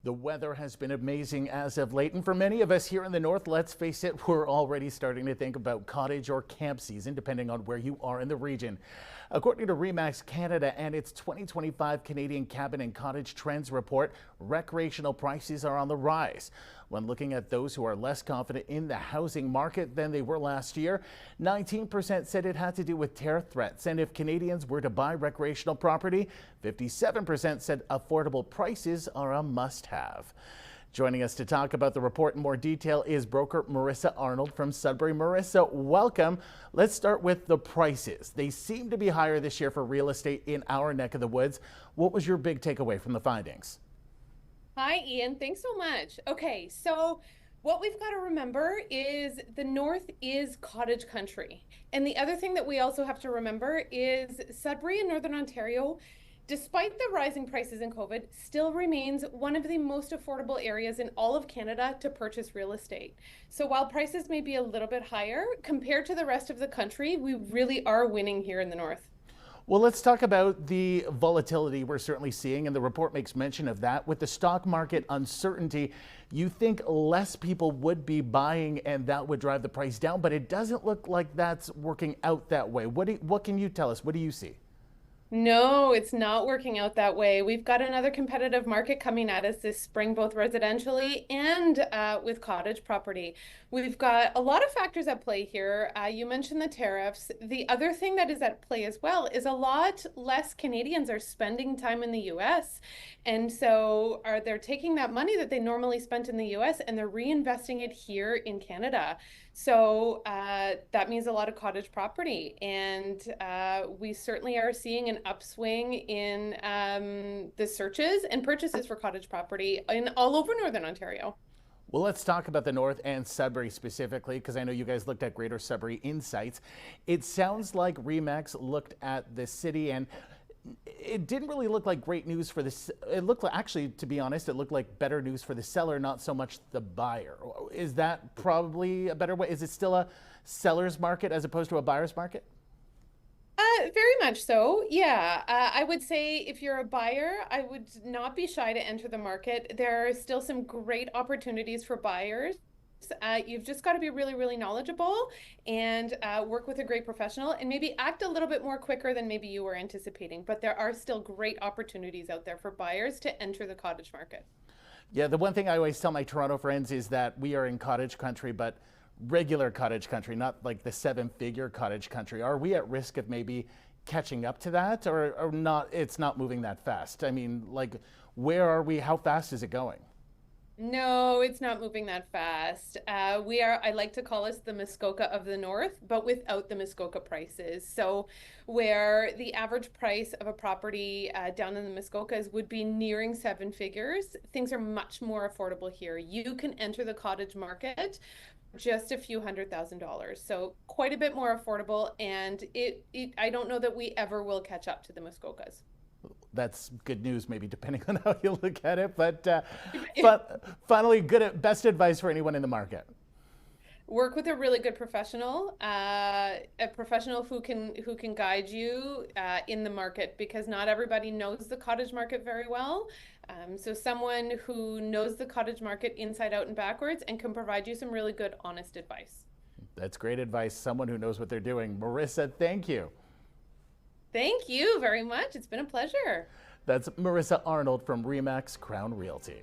The weather has been amazing as of late, and for many of us here in the north, let's face it, we're already starting to think about cottage or camp season, depending on where you are in the region. According to RE/MAX Canada and its 2025 Canadian Cabin and Cottage Trends Report, recreational prices are on the rise. When looking at those who are less confident in the housing market than they were last year, 19% said it had to do with terror threats. And if Canadians were to buy recreational property, 57% said affordable prices are a must-have. Joining us to talk about the report in more detail is broker Marissa Arnold from Sudbury. Marissa, welcome. Let's start with the prices. They seem to be higher this year for real estate in our neck of the woods. What was your big takeaway from the findings? Hi, Ian. Thanks so much. Okay, so what we've got to remember is the North is cottage country. And the other thing that we also have to remember is Sudbury in Northern Ontario, despite the rising prices in COVID, still remains one of the most affordable areas in all of Canada to purchase real estate. So while prices may be a little bit higher compared to the rest of the country, we really are winning here in the North. Well, let's talk about the volatility we're certainly seeing, and the report makes mention of that. With the stock market uncertainty, you think less people would be buying and that would drive the price down, but it doesn't look like that's working out that way. What can you tell us? What do you see? No, it's not working out that way. We've got another competitive market coming at us this spring, both residentially and with cottage property. We've got a lot of factors at play here. You mentioned the tariffs. The other thing that is at play as well is a lot less Canadians are spending time in the US. And so they're taking that money that they normally spent in the US and they're reinvesting it here in Canada. So that means a lot of cottage property. And we certainly are seeing an upswing in the searches and purchases for cottage property in all over Northern Ontario. Well, let's talk about the North and Sudbury specifically, because I know you guys looked at Greater Sudbury Insights. It sounds like RE/MAX looked at the city and it didn't really look like great news for this. It looked like, actually, to be honest, it looked like better news for the seller, not so much the buyer. Is that probably a better way? Is it still a seller's market as opposed to a buyer's market? Very much so. Yeah. I would say if you're a buyer, I would not be shy to enter the market. There are still some great opportunities for buyers. You've just got to be really, really knowledgeable and work with a great professional and maybe act a little bit more quicker than maybe you were anticipating. But there are still great opportunities out there for buyers to enter the cottage market. Yeah, the one thing I always tell my Toronto friends is that we are in cottage country, but regular cottage country, not like the seven-figure cottage country. Are we at risk of maybe catching up to that, or not? It's not moving that fast. I mean, like, where are we? How fast is it going? No, it's not moving that fast. I like to call us the Muskoka of the North, but without the Muskoka prices. So where the average price of a property down in the Muskokas would be nearing seven figures, things are much more affordable here. You can enter the cottage market just a few $100,000. So quite a bit more affordable. And I don't know that we ever will catch up to the Muskokas. That's good news, maybe depending on how you look at it. But finally, best advice for anyone in the market. Work with a really good professional, a professional who can guide you in the market, because not everybody knows the cottage market very well. So someone who knows the cottage market inside out and backwards and can provide you some really good, honest advice. That's great advice. Someone who knows what they're doing. Marissa, thank you. Thank you very much. It's been a pleasure. That's Marissa Arnold from RE/MAX Crown Realty.